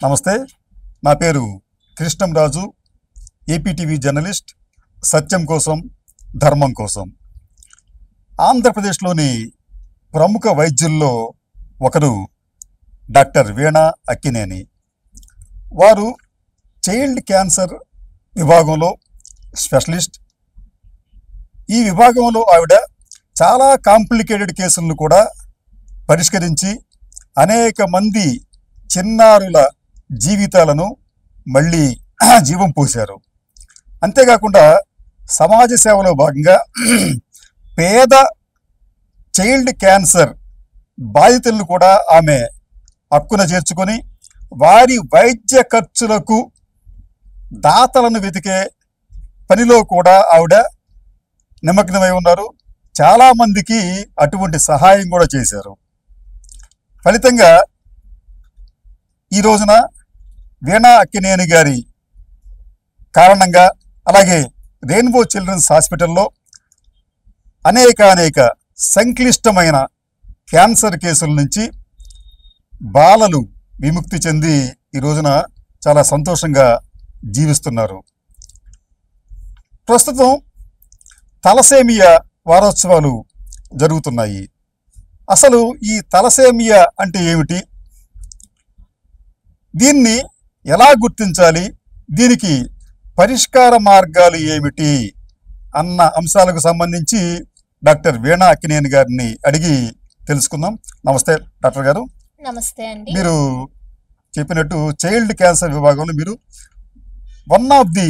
నమస్తే, నా పేరు కృష్ణంరాజు, ఏపీటీవీ జర్నలిస్ట్. సత్యం కోసం, ధర్మం కోసం. ఆంధ్రప్రదేశ్లోని ప్రముఖ వైద్యుల్లో ఒకరు డాక్టర్ వీణా అక్కినేని. వారు చైల్డ్ క్యాన్సర్ విభాగంలో స్పెషలిస్ట్. ఈ విభాగంలో ఆవిడ చాలా కాంప్లికేటెడ్ కేసులను కూడా పరిష్కరించి అనేక మంది చిన్నారుల జీవితాలను మళ్ళీ జీవం పోశారు. అంతేకాకుండా సమాజ సేవలో భాగంగా పేద చైల్డ్ క్యాన్సర్ బాధితులను కూడా ఆమె హక్కున చేర్చుకొని వారి వైద్య ఖర్చులకు దాతలను వెతికే పనిలో కూడా ఆవిడ నిమగ్నమై ఉన్నారు. చాలామందికి అటువంటి సహాయం కూడా చేశారు. ఫలితంగా ఈ రోజున వీణా అక్కినేని గారి కారణంగా, అలాగే రెయిన్బో చిల్డ్రన్స్ హాస్పిటల్లో అనేక సంక్లిష్టమైన క్యాన్సర్ కేసుల నుంచి బాలలు విముక్తి చెంది ఈ రోజున చాలా సంతోషంగా జీవిస్తున్నారు. ప్రస్తుతం తలసేమియా వారోత్సవాలు జరుగుతున్నాయి. అసలు ఈ తలసేమియా అంటే ఏమిటి, దీన్ని ఎలా గుర్తించాలి, దీనికి పరిష్కార మార్గాలు ఏమిటి అన్న అంశాలకు సంబంధించి డాక్టర్ వీణా అక్కినేని గారిని అడిగి తెలుసుకుందాం. నమస్తే డాక్టర్ గారు. నమస్తే అండి. మీరు చెప్పినట్టు చైల్డ్ క్యాన్సర్ విభాగంలో మీరు one of the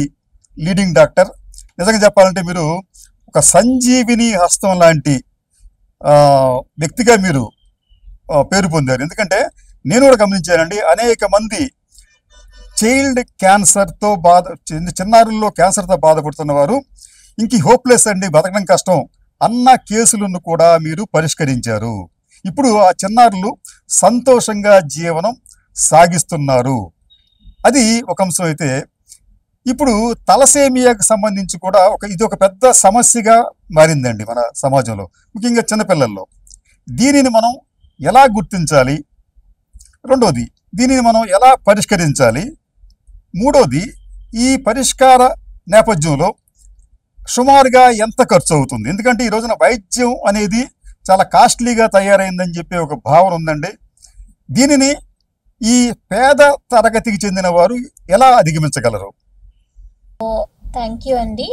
leading doctor. నిజంగా చెప్పాలంటే మీరు ఒక సంజీవిని హస్తం లాంటి వ్యక్తిగా మీరు పేరు పొందారు. ఎందుకంటే నేను కూడా గమనించానండి, అనేక మంది చైల్డ్ క్యాన్సర్తో చిన్నారుల్లో క్యాన్సర్తో బాధపడుతున్న వారు ఇంక హోప్లెస్ అండి, బతకడం కష్టం అన్న కేసులను కూడా మీరు పరిష్కరించారు. ఇప్పుడు ఆ చిన్నారులు సంతోషంగా జీవనం సాగిస్తున్నారు. అది ఒక అంశం అయితే, ఇప్పుడు తలసేమియాకు సంబంధించి కూడా ఇది ఒక పెద్ద సమస్యగా మారిందండి మన సమాజంలో, ముఖ్యంగా చిన్నపిల్లల్లో. దీనిని మనం ఎలా గుర్తించాలి, రెండోది దీనిని మనం ఎలా పరిష్కరించాలి, మూడోది ఈ పరిష్కార నేపథ్యంలో సుమారుగా ఎంత ఖర్చు అవుతుంది? ఎందుకంటే ఈ రోజున వైద్యం అనేది చాలా కాస్ట్లీగా తయారైందని చెప్పి ఒక భావన ఉందండి. దీనిని ఈ పేద తరగతికి చెందిన వారు ఎలా అధిగమించగలరు? థ్యాంక్ యూ అండి.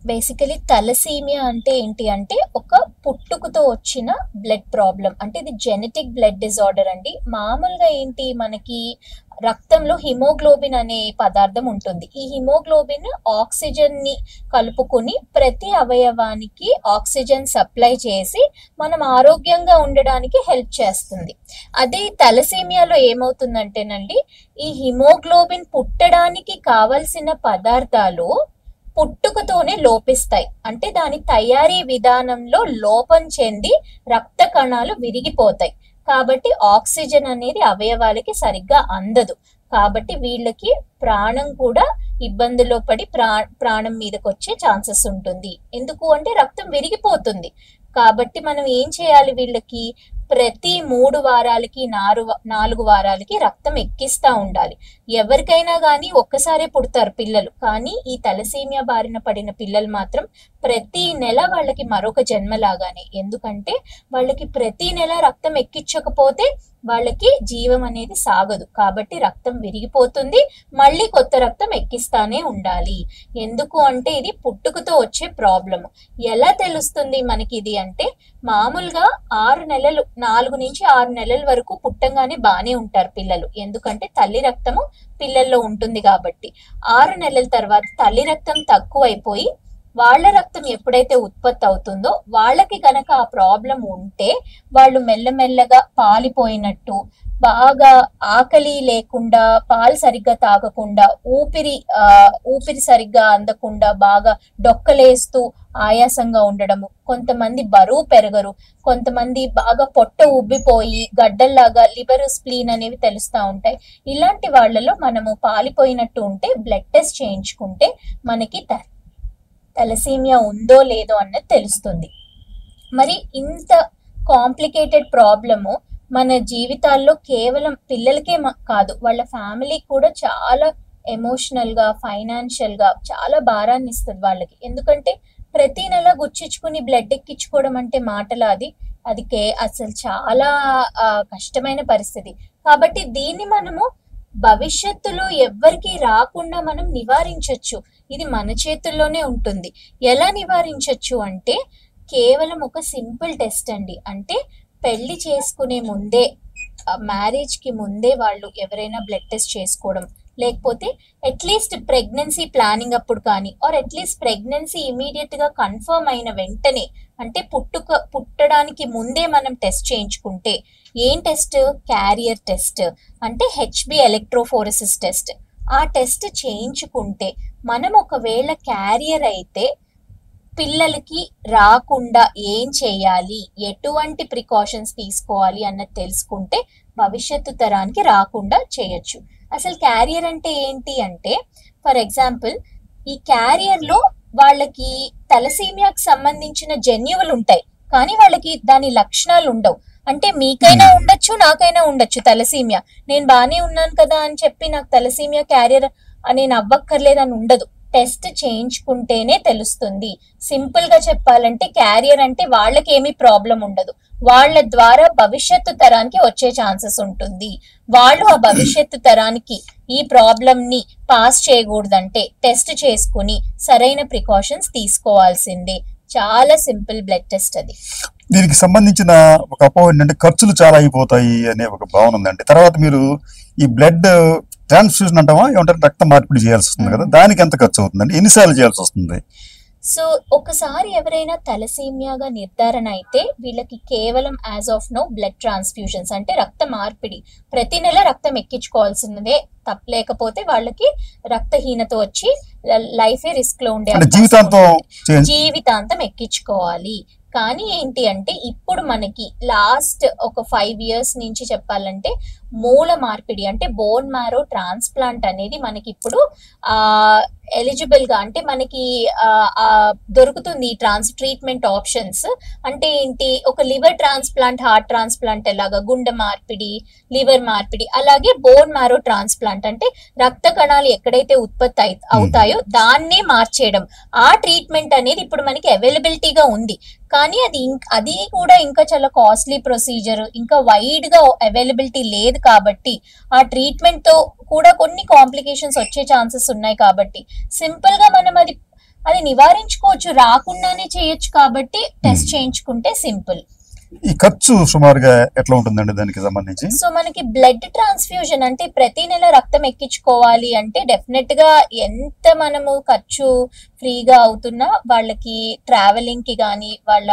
బేసికలీ తలసీమియా అంటే ఏంటి అంటే ఒక పుట్టుకతో వచ్చిన బ్లడ్ ప్రాబ్లం, అంటే ఇది జెనెటిక్ బ్లడ్ డిజార్డర్ అండి. మామూలుగా ఏంటి, మనకి రక్తంలో హిమోగ్లోబిన్ అనే పదార్థం ఉంటుంది. ఈ హిమోగ్లోబిన్ ఆక్సిజన్ ని కలుపుకొని ప్రతి అవయవానికి ఆక్సిజన్ సప్లై చేసి మనం ఆరోగ్యంగా ఉండడానికి హెల్ప్ చేస్తుంది. అదే తలసేమియాలో ఏమవుతుందంటేనండి, ఈ హిమోగ్లోబిన్ పుట్టడానికి కావలసిన పదార్థాలు పుట్టుకతోనే లోపిస్తాయి. అంటే దాని తయారీ విధానంలో లోపం చెంది రక్త కణాలు విరిగిపోతాయి. కాబట్టి ఆక్సిజన్ అనేది అవయవాలకి సరిగ్గా అందదు. కాబట్టి వీళ్ళకి ప్రాణం కూడా ఇబ్బందిలో పడి ప్రాణం మీదకి వచ్చే ఛాన్సెస్ ఉంటుంది. ఎందుకు అంటే రక్తం విరిగిపోతుంది. కాబట్టి మనం ఏం చేయాలి, వీళ్ళకి ప్రతి 3 వారాలకి 4 వారాలకి రక్తం ఎక్కిస్తా ఉండాలి. ఎవరికైనా కానీ ఒక్కసారే పుడతారు పిల్లలు, కానీ ఈ తలసేమియా బారిన పడిన పిల్లలు మాత్రం ప్రతి నెల వాళ్ళకి మరొక జన్మలాగానే. ఎందుకంటే వాళ్ళకి ప్రతి నెల రక్తం ఎక్కించకపోతే వాళ్ళకి జీవం అనేది సాగదు. కాబట్టి రక్తం విరిగిపోతుంది, మళ్ళీ కొత్త రక్తం ఎక్కిస్తానే ఉండాలి. ఎందుకు అంటే ఇది పుట్టుకతో వచ్చే ప్రాబ్లమ్. ఎలా తెలుస్తుంది మనకి ఇది అంటే, మామూలుగా 6 నెలలు, 4 నుంచి 6 నెలల వరకు పుట్టంగానే బానే ఉంటారు పిల్లలు. ఎందుకంటే తల్లి రక్తము పిల్లల్లో ఉంటుంది కాబట్టి. 6 నెలల తర్వాత తల్లి రక్తం తక్కువైపోయి వాళ్ళ రక్తం ఎప్పుడైతే ఉత్పత్తి అవుతుందో, వాళ్ళకి కనుక ఆ ప్రాబ్లం ఉంటే వాళ్ళు మెల్లమెల్లగా పాలిపోయినట్టు, బాగా ఆకలి లేకుండా, పాలు సరిగ్గా తాగకుండా, ఊపిరి సరిగ్గా అందకుండా, బాగా డొక్కలేస్తూ ఆయాసంగా ఉండడము, కొంతమంది బరువు పెరగరు, కొంతమంది బాగా పొట్ట ఉబ్బిపోయి గడ్డల్లాగా లివర్, స్ప్లీన్ అనేవి తెలుస్తూ ఉంటాయి. ఇలాంటి వాళ్ళలో మనము పాలిపోయినట్టు ఉంటే బ్లడ్ టెస్ట్ చేయించుకుంటే మనకి తలసేమియా ఉందో లేదో అన్నది తెలుస్తుంది. మరి ఇంత కాంప్లికేటెడ్ ప్రాబ్లము మన జీవితాల్లో కేవలం పిల్లలకే కాదు, వాళ్ళ ఫ్యామిలీకి కూడా చాలా ఎమోషనల్ గా, ఫైనాన్షియల్ గా చాలా భారాన్ని ఇస్తుంది వాళ్ళకి. ఎందుకంటే ప్రతి నెల గుచ్చించుకుని బ్లడ్ ఎక్కించుకోవడం అంటే మాటలా? అది అసలు చాలా కష్టమైన పరిస్థితి. కాబట్టి దీన్ని మనము భవిష్యత్తులో ఎవ్వరికి రాకుండా మనం నివారించవచ్చు. ఇది మన చేతుల్లోనే ఉంటుంది. ఎలా నివారించవచ్చు అంటే కేవలం ఒక సింపుల్ టెస్ట్ అండి. అంటే పెళ్లి చేసుకునే ముందే, మ్యారేజ్ కి ముందే వాళ్ళు ఎవరైనా బ్లడ్ టెస్ట్ చేసుకోవడం, లేకపోతే అట్లీస్ట్ ప్రెగ్నెన్సీ ప్లానింగ్ అప్పుడు కానీ, ఆర్ అట్లీస్ట్ ప్రెగ్నెన్సీ ఇమీడియట్ గా కన్ఫర్మ్ అయిన వెంటనే, అంటే పుట్టడానికి ముందే మనం టెస్ట్ చేయించుకుంటే. ఏం టెస్ట్? క్యారియర్ టెస్ట్, అంటే హెచ్బి ఎలక్ట్రోఫోరెసిస్ టెస్ట్. ఆ టెస్ట్ చేయించుకుంటే మనం ఒకవేళ క్యారియర్ అయితే పిల్లలకి రాకుండా ఏం చేయాలి, ఎటువంటి ప్రికాషన్స్ తీసుకోవాలి అన్నది తెలుసుకుంటే భవిష్యత్తు తరానికి రాకుండా చేయొచ్చు. అసలు క్యారియర్ అంటే ఏంటి అంటే, ఫర్ ఎగ్జాంపుల్ ఈ క్యారియర్ లో వాళ్ళకి తలసీమియాకి సంబంధించిన జన్యువులు ఉంటాయి, కానీ వాళ్ళకి దాని లక్షణాలు ఉండవు. అంటే మీకైనా ఉండొచ్చు, నాకైనా ఉండొచ్చు తలసీమియా. నేను బానే ఉన్నాను కదా అని చెప్పి నాకు తలసీమియా క్యారియర్ నేను అవ్వక్కర్లేదని ఉండదు. టెస్ట్ చేయించుకుంటేనే తెలుస్తుంది. సింపుల్ గా చెప్పాలంటే క్యారియర్ అంటే వాళ్ళకి ఏమీ ప్రాబ్లం ఉండదు, వాళ్ళ ద్వారా భవిష్యత్తు తరానికి వచ్చే ఛాన్సెస్ ఉంటుంది. వాళ్ళు ఆ భవిష్యత్తు తరానికి ఈ ప్రాబ్లం ని పాస్ చేయకూడదంటే టెస్ట్ చేసుకుని సరైన ప్రికాషన్స్ తీసుకోవాల్సిందే. చాలా సింపుల్ బ్లడ్ టెస్ట్ అది. దీనికి సంబంధించిన ఒక అపోహ ఏంటంటే ఖర్చులు చాలా అయిపోతాయి అనే ఒక భావన ఉందండి. తర్వాత మీరు ఈ బ్లడ్ ట్రాన్స్ఫ్యూజన్ అంటామా, ఏమంటారు, రక్త మార్పిడి చేయాల్సి వస్తుంది కదా, దానికి ఎంత ఖర్చు అవుతుందండి? ఎన్నిసార్లు చేయాల్సి వస్తుంది? సో ఒకసారి ఎవరైనా తలసీమియాగా నిర్ధారణ అయితే వీళ్ళకి కేవలం as of no blood transfusions, అంటే రక్త మార్పిడి, ప్రతి నెల రక్తం ఎక్కించుకోవాల్సిందే. తప్పలేకపోతే వాళ్ళకి రక్తహీనత వచ్చి లైఫే రిస్క్ లో ఉండే జీవితాంతం ఎక్కించుకోవాలి. కానీ ఏంటి అంటే ఇప్పుడు మనకి లాస్ట్ ఒక 5 years నుంచి చెప్పాలంటే మూల మార్పిడి అంటే బోన్ మ్యారో ట్రాన్స్ప్లాంట్ అనేది మనకి ఇప్పుడు ఎలిజిబుల్ గా, అంటే మనకి దొరుకుతుంది ట్రీట్మెంట్ ఆప్షన్స్. అంటే ఏంటి, ఒక లివర్ ట్రాన్స్ప్లాంట్, హార్ట్ ట్రాన్స్ప్లాంట్ ఎలాగా, గుండె మార్పిడి, లివర్ మార్పిడి, అలాగే బోన్ మ్యారో ట్రాన్స్ప్లాంట్ అంటే రక్త కణాలు ఎక్కడైతే ఉత్పత్తి అవుతాయో దాన్నే మార్చేయడం. ఆ ట్రీట్మెంట్ అనేది ఇప్పుడు మనకి అవైలబిలిటీగా ఉంది. కానీ అది కూడా ఇంకా చాలా కాస్ట్లీ ప్రొసీజర్, ఇంకా వైడ్ గా అవైలబిలిటీ లేదు. కాబట్టి ఆ ట్రీట్మెంట్ తో కూడా కొన్ని కాంప్లికేషన్స్ వచ్చే ఛాన్సెస్ ఉన్నాయి. కాబట్టి సింపుల్ గా మనం అది నివారించుకోవచ్చు, రాకుండానే చేయొచ్చు. కాబట్టి టెస్ట్ చేయించుకుంటే సింపుల్. ఈ ఖర్చు సుమారుగా ఎట్లా ఉంటుందండి దానికి సంబంధించి? సో మనకి బ్లడ్ ట్రాన్స్ఫ్యూజన్ అంటే ప్రతి నెల రక్తం ఎక్కించుకోవాలి అంటే డెఫినెట్ గా ఎంత మనము ఖర్చు ఫ్రీగా అవుతున్నా వాళ్ళకి ట్రావెలింగ్ కి కానీ, వాళ్ళ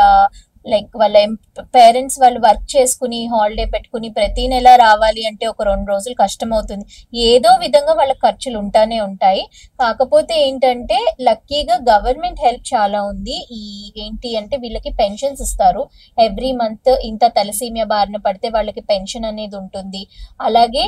పేరెంట్స్ వాళ్ళు వర్క్ చేసుకుని హాలిడే పెట్టుకుని ప్రతి నెల రావాలి అంటే ఒక 2 రోజులు కష్టం అవుతుంది. ఏదో విధంగా వాళ్ళ ఖర్చులు ఉంటానే ఉంటాయి. కాకపోతే ఏంటంటే లక్కీగా గవర్నమెంట్ హెల్ప్ చాలా ఉంది. ఏంటి అంటే వీళ్ళకి పెన్షన్స్ ఇస్తారు. ఎవ్రీ మంత్ ఇంత తలసీమియా బారిన పడితే వాళ్ళకి పెన్షన్ అనేది ఉంటుంది. అలాగే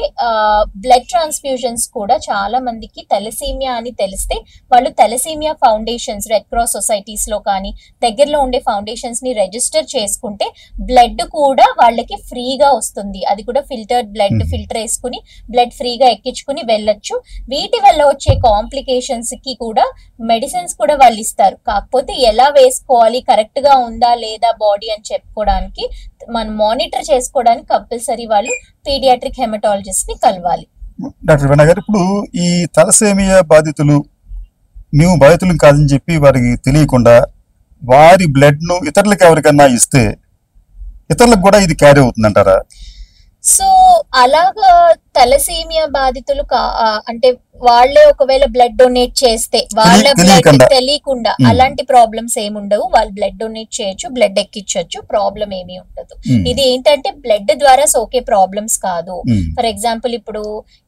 బ్లడ్ ట్రాన్స్ఫ్యూజన్స్ కూడా చాలా మందికి తలసీమియా అని తెలిస్తే వాళ్ళు thalassaemia foundations, red cross societies లో కానీ దగ్గరలో ఉండే ఫౌండేషన్స్ ని రిజిస్టర్ చేసుకుంటే బ్లడ్ కూడా వాళ్ళకి ఫ్రీగా వస్తుంది. అది కూడా ఫిల్టర్డ్ బ్లడ్, ఫిల్టర్ వేసుకుని బ్లడ్ ఫ్రీగా ఎక్కించుకుని వెళ్ళొచ్చు. వీటి వల్ల వచ్చే కాంప్లికేషన్స్ కి కూడా మెడిసిన్స్ కూడా వాళ్ళు ఇస్తారు. కాకపోతే ఎలా వేసుకోవాలి, కరెక్ట్ గా ఉందా లేదా బాడీ అని చెప్పుకోవడానికి, మనం మానిటర్ చేసుకోవడానికి కంపల్సరీ వాళ్ళు పీడియాట్రిక్ హెమటాలజిస్ట్ ని కలవాలి. డాక్టర్ వీణా గారు, ఇప్పుడు ఈ తలసేమియా బాధితులు మేము బాధితులు కాదని చెప్పి వారికి తెలియకుండా వారి బ్లడ్ ను ఇతరులకు ఎవరికన్నా ఇస్తే ఇతరులకు కూడా ఇది క్యారీ అవుతుందంటారా? సో అలాగా తలసీమియా బాధితులు అంటే వాళ్ళే ఒకవేళ బ్లడ్ డొనేట్ చేస్తే వాళ్ళ బ్లడ్ తెలియకుండా అలాంటి ప్రాబ్లమ్స్ ఏముండవు. వాళ్ళు బ్లడ్ డొనేట్ చేయొచ్చు, బ్లడ్ ఎక్కించొచ్చు, ప్రాబ్లం ఏమీ ఉండదు. ఇది ఏంటంటే బ్లడ్ ద్వారా సోకే ప్రాబ్లమ్స్ కాదు. ఫర్ ఎగ్జాంపుల్ ఇప్పుడు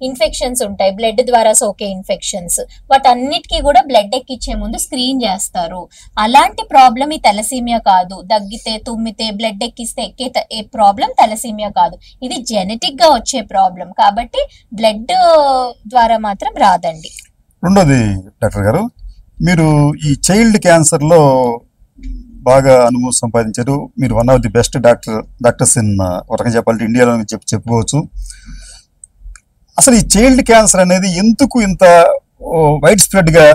ఇన్ఫెక్షన్స్ ఉంటాయి, బ్లడ్ ద్వారా సోకే ఇన్ఫెక్షన్స్, వాటన్నిటికీ కూడా బ్లడ్ ఎక్కించే ముందు స్క్రీన్ చేస్తారు. అలాంటి ప్రాబ్లం ఈ తలసీమియా కాదు. దగ్గితే, తుమ్మితే బ్లడ్ ఎక్కిస్తే ఎక్కే ప్రాబ్లం తలసీమియా కాదు. ఇది జెనెటిక్ గా వచ్చే ప్రాబ్లం. కాబట్టి బ్లడ్ ద్వారా మాత్రం రాదండి. రెండోది డాక్టర్ గారు, మీరు ఈ చైల్డ్ క్యాన్సర్ లో బాగా అనుభవం సంపాదించారు. మీరు one of the best doctors in ఒక రకంగా చెప్పాలంటే ఇండియాలో చెప్పుకోవచ్చు. అసలు ఈ చైల్డ్ క్యాన్సర్ అనేది ఎందుకు ఇంత వైడ్ స్ప్రెడ్గా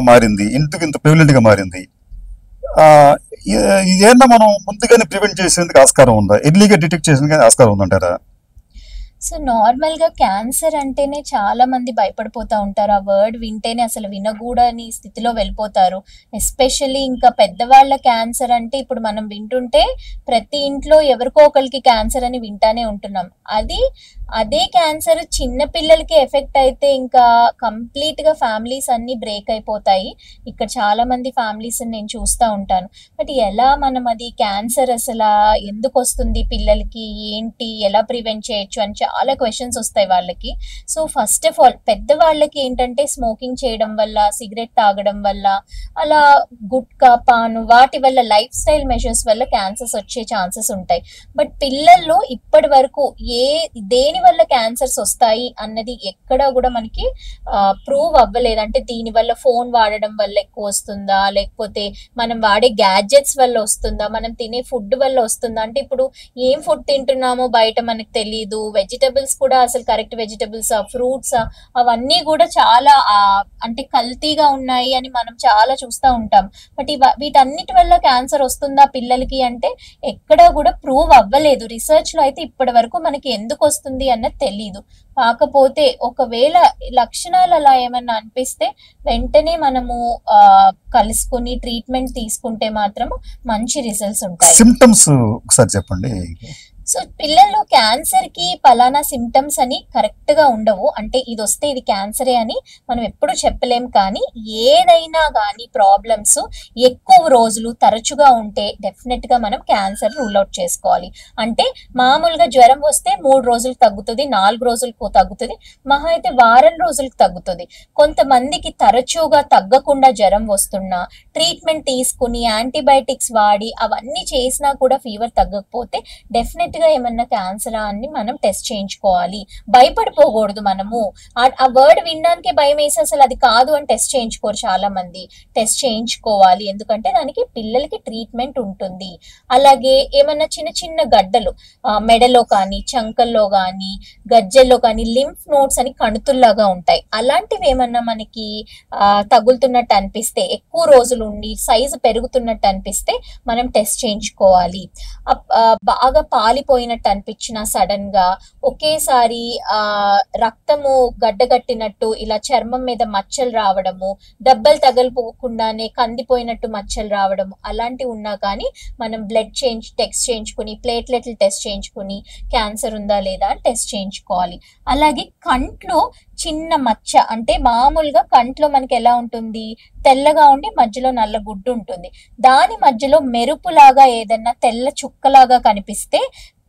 మారింది, ఎందుకు ఇంత ప్రివిలెంట్గా మారింది? ఆ, ఇదేమన్నా మనం ముందుగానే ప్రివెంట్ చేసేందుకు ఆస్కారం ఉందా, ఎర్లీగా డిటెక్ట్ చేసేందుకు ఆస్కారం ఉందంటారా? సో నార్మల్ గా క్యాన్సర్ అంటేనే చాలా మంది భయపడిపోతా ఉంటారు. ఆ వర్డ్ వింటేనే అసలు వినకూడని స్థితిలో వెళ్ళిపోతారు. ఎస్పెషల్లీ ఇంకా పెద్దవాళ్ళ క్యాన్సర్ అంటే ఇప్పుడు మనం వింటుంటే ప్రతి ఇంట్లో ఎవరికో ఒకరికి క్యాన్సర్ అని వింటానే ఉంటున్నాం. అదే క్యాన్సర్ చిన్న పిల్లలకి ఎఫెక్ట్ అయితే ఇంకా కంప్లీట్ గా ఫ్యామిలీస్ అన్ని బ్రేక్ అయిపోతాయి. ఇక్కడ చాలా మంది ఫ్యామిలీస్ నేను చూస్తూ ఉంటాను. బట్ ఎలా మనం అది క్యాన్సర్ అసలు ఎందుకు వస్తుంది పిల్లలకి, ఏంటి, ఎలా ప్రివెంట్ చేయొచ్చు అని చాలా క్వశ్చన్స్ వస్తాయి వాళ్ళకి. సో ఫస్ట్ ఆఫ్ ఆల్ పెద్దవాళ్ళకి ఏంటంటే స్మోకింగ్ చేయడం వల్ల, సిగరెట్ తాగడం వల్ల, అలా గుట్కా, పాను వాటి వల్ల, లైఫ్ స్టైల్ మెజర్స్ వల్ల క్యాన్సర్స్ వచ్చే ఛాన్సెస్ ఉంటాయి. బట్ పిల్లల్లో ఇప్పటి వరకు దేని వల్ల క్యాన్సర్స్ వస్తాయి అన్నది ఎక్కడా కూడా మనకి ప్రూవ్ అవ్వలేదు. అంటే దీని వల్ల ఫోన్ వాడడం వల్ల ఎక్కువ వస్తుందా, లేకపోతే మనం వాడే గ్యాడ్జెట్స్ వల్ల వస్తుందా, మనం తినే ఫుడ్ వల్ల వస్తుందా, అంటే ఇప్పుడు ఏం ఫుడ్ తింటున్నామో బయట మనకు తెలియదు. వెజిటబుల్స్ కూడా అసలు కరెక్ట్ వెజిటబుల్స్, ఫ్రూట్స్ అవన్నీ కూడా చాలా అంటే కల్తీగా ఉన్నాయి అని మనం చాలా చూస్తూ ఉంటాం. బట్ వీటన్నిటి వల్ల క్యాన్సర్ వస్తుందా పిల్లలకి అంటే ఎక్కడా కూడా ప్రూవ్ అవ్వలేదు. రీసెర్చ్ లో అయితే ఇప్పటి వరకు మనకి ఎందుకు వస్తుంది అన్నది తెలీదు. కాకపోతే ఒకవేళ లక్షణాలు అలా ఏమన్నా అనిపిస్తే వెంటనే మనము కలుసుకుని ట్రీట్మెంట్ తీసుకుంటే మాత్రం మంచి రిజల్ట్స్ ఉంటాయి. సిమ్టమ్స్ ఒకసారి చెప్పండి. సో పిల్లల్లో క్యాన్సర్ కి పలానా సిమ్టమ్స్ అని కరెక్ట్ గా ఉండవు. అంటే ఇది వస్తే ఇది క్యాన్సరే అని మనం ఎప్పుడు చెప్పలేం. కానీ ఏదైనా కానీ ప్రాబ్లమ్స్ ఎక్కువ రోజులు తరచుగా ఉంటే డెఫినెట్ గా మనం క్యాన్సర్ రూల్ అవుట్ చేసుకోవాలి. అంటే మామూలుగా జ్వరం వస్తే 3 రోజులు తగ్గుతుంది, 4 రోజులకు తగ్గుతుంది, మహా అయితే వారం రోజులకు తగ్గుతుంది. కొంతమందికి తరచుగా తగ్గకుండా జ్వరం వస్తున్నా ట్రీట్మెంట్ తీసుకుని యాంటీబయాటిక్స్ వాడి అవన్నీ చేసినా కూడా ఫీవర్ తగ్గకపోతే డెఫినెట్ గా ఏమన్నా క్యాన్సరా అని మనం టెస్ట్ చేయించుకోవాలి. భయపడిపోకూడదు. మనము ఆ వర్డ్ వినడానికే భయం వేసి అసలు అది కాదు అని టెస్ట్ చేయించుకోరు చాలా మంది. టెస్ట్ చేయించుకోవాలి, ఎందుకంటే దానికి పిల్లలకి ట్రీట్మెంట్ ఉంటుంది. అలాగే ఏమన్నా చిన్న చిన్న గడ్డలు మెడలో కానీ, చంకల్లో కానీ, గజ్జల్లో కానీ, లింఫ్ నోడ్స్ అని కణుతుల్లాగా ఉంటాయి. అలాంటివి ఏమన్నా మనకి తగులుతున్నట్టు అనిపిస్తే, ఎక్కువ రోజులు ఉండి సైజు పెరుగుతున్నట్టు అనిపిస్తే మనం టెస్ట్ చేయించుకోవాలి. బాగా పాలిపోయినట్టు అనిపించిన సడన్ గా ఒకేసారి రక్తము గడ్డగట్టినట్టు ఇలా చర్మం మీద మచ్చలు రావడము, దెబ్బలు తగలిపోకుండానే కందిపోయినట్టు మచ్చలు రావడము, అలాంటివి ఉన్నా కానీ మనం బ్లడ్ టెస్ట్ చేయించుకుని, ప్లేట్లెట్లు టెస్ట్ చేయించుకుని క్యాన్సర్ ఉందా లేదా అని టెస్ట్ చేయించుకోవాలి. అలాగే కంట్లో చిన్న మచ్చ, అంటే మామూలుగా కంట్లో మనకి ఎలా ఉంటుంది, తెల్లగా ఉండి మధ్యలో నల్ల గుడ్డు ఉంటుంది, దాని మధ్యలో మెరుపులాగా ఏదన్నా తెల్ల చుక్కలాగా కనిపిస్తే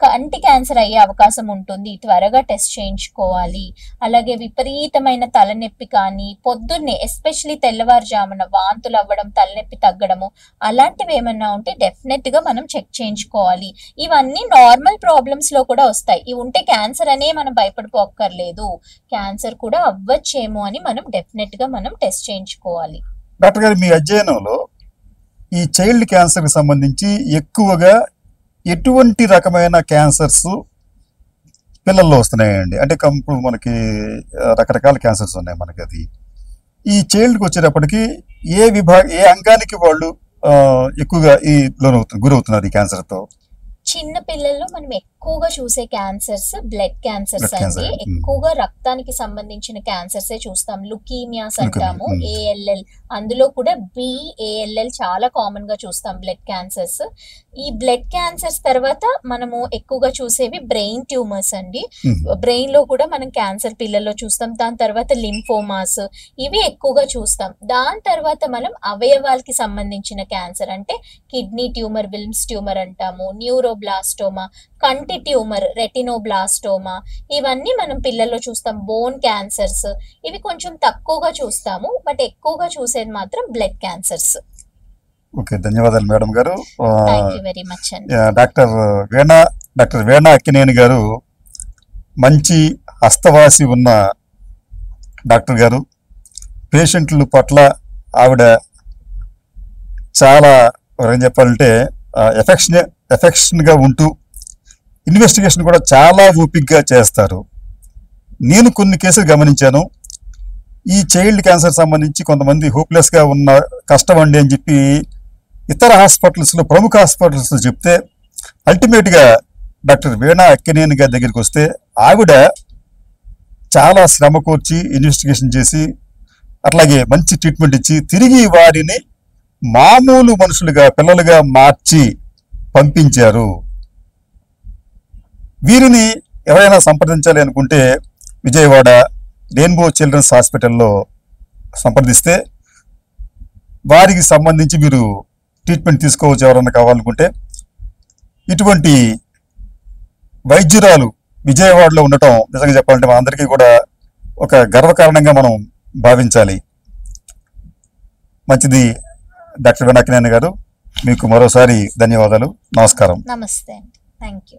కంటి క్యాన్సర్ అయ్యే అవకాశం ఉంటుంది. త్వరగా టెస్ట్ చేయించుకోవాలి. అలాగే విపరీతమైన తలనొప్పి కానీ, పొద్దున్నే ఎస్పెషలీ తెల్లవారుజామున వాంతులు అవ్వడం, తలనొప్పి తగ్గడము, అలాంటివి ఏమన్నా ఉంటే డెఫినెట్ గా మనం చెక్ చేయించుకోవాలి. ఇవన్నీ నార్మల్ ప్రాబ్లమ్స్ లో కూడా వస్తాయి. ఇవి ఉంటే క్యాన్సర్ అనే మనం భయపడిపోక్కర్లేదు. క్యాన్సర్ కూడా అవ్వచ్చేమో అని మనం డెఫినెట్ గా మనం టెస్ట్ చేయించుకోవాలి. డాక్టర్ గారు, మీ అధ్యయనంలో ఈ చైల్డ్ క్యాన్సర్ కి సంబంధించి ఎక్కువగా ఎటువంటి రకమైన క్యాన్సర్స్ పిల్లల్లో వస్తున్నాయండి? అంటే ఇప్పుడు మనకి రకరకాల క్యాన్సర్స్ ఉన్నాయి మనకి. అది ఈ చైల్డ్కి వచ్చేటప్పటికి ఏ అంగానికి వాళ్ళు ఎక్కువగా గురవుతున్నారు ఈ క్యాన్సర్తో? చిన్న పిల్లల్లో మనం ఎక్కువగా చూసే క్యాన్సర్స్ బ్లడ్ క్యాన్సర్స్ అండి. ఎక్కువగా రక్తానికి సంబంధించిన క్యాన్సర్సే చూస్తాం. లుకీమియాస్ అంటాము, ALL, అందులో కూడా BALL చాలా కామన్ గా చూస్తాం బ్లడ్ క్యాన్సర్స్. ఈ బ్లడ్ క్యాన్సర్స్ తర్వాత మనము ఎక్కువగా చూసేవి బ్రెయిన్ ట్యూమర్స్ అండి. బ్రెయిన్ లో కూడా మనం క్యాన్సర్ పిల్లల్లో చూస్తాం. దాని తర్వాత లింఫోమాస్, ఇవి ఎక్కువగా చూస్తాం. దాని తర్వాత మనం అవయవాలకి సంబంధించిన క్యాన్సర్ అంటే కిడ్నీ ట్యూమర్, విల్మ్స్ ట్యూమర్ అంటాము, న్యూరోబ్లాస్టోమా, కంటి ట్యూమర్, రెటినోబ్లాస్టోమా, ఇవన్నీ మనం పిల్లల్లో చూస్తాం. బోన్ క్యాన్సర్స్, ఇవి కొంచెం తక్కువగా చూస్తాము. బట్ ఎక్కువగా చూసేది మాత్రం బ్లడ్ క్యాన్సర్స్. ఓకే, ధన్యవాదాలు మేడం గారు. థ్యాంక్ యూ వెరీ మచ్ అండి. డాక్టర్ వేణా అక్కినేని గారు మంచి హస్తవాసి ఉన్న డాక్టర్ గారు. పేషెంట్ల పట్ల ఆవిడ చాలా ఏం చెప్పాలంటే ఎఫెక్షన్గా ఉంటూ ఇన్వెస్టిగేషన్ కూడా చాలా ఓపిక్గా చేస్తారు. నేను కొన్ని కేసులు గమనించాను. ఈ చైల్డ్ క్యాన్సర్ సంబంధించి కొంతమంది హోప్లెస్గా ఉన్న కష్టం అండి అని చెప్పి ఇతర హాస్పిటల్స్లో, ప్రముఖ హాస్పిటల్స్లో చెప్తే అల్టిమేట్గా డాక్టర్ వీణా అక్కినేని గారి దగ్గరికి వస్తే ఆవిడ చాలా శ్రమ కూర్చి ఇన్వెస్టిగేషన్ చేసి అట్లాగే మంచి ట్రీట్మెంట్ ఇచ్చి తిరిగి వారిని మామూలు మనుషులుగా, పిల్లలుగా మార్చి పంపించారు. వీరిని ఎవరైనా సంప్రదించాలి అనుకుంటే విజయవాడ రెయిన్బో చిల్డ్రన్స్ హాస్పిటల్లో సంప్రదిస్తే వారికి సంబంధించి మీరు ట్రీట్మెంట్ తీసుకోవచ్చు. ఎవరన్నా కావాలనుకుంటే ఇటువంటి వైద్యురాలు విజయవాడలో ఉండటం నిజంగా చెప్పాలంటే మా అందరికీ కూడా ఒక గర్వకారణంగా మనం భావించాలి. మంచిది డాక్టర్ వీణా అక్కినేని గారు, మీకు మరోసారి ధన్యవాదాలు. నమస్కారం. నమస్తే అండి. Thank you.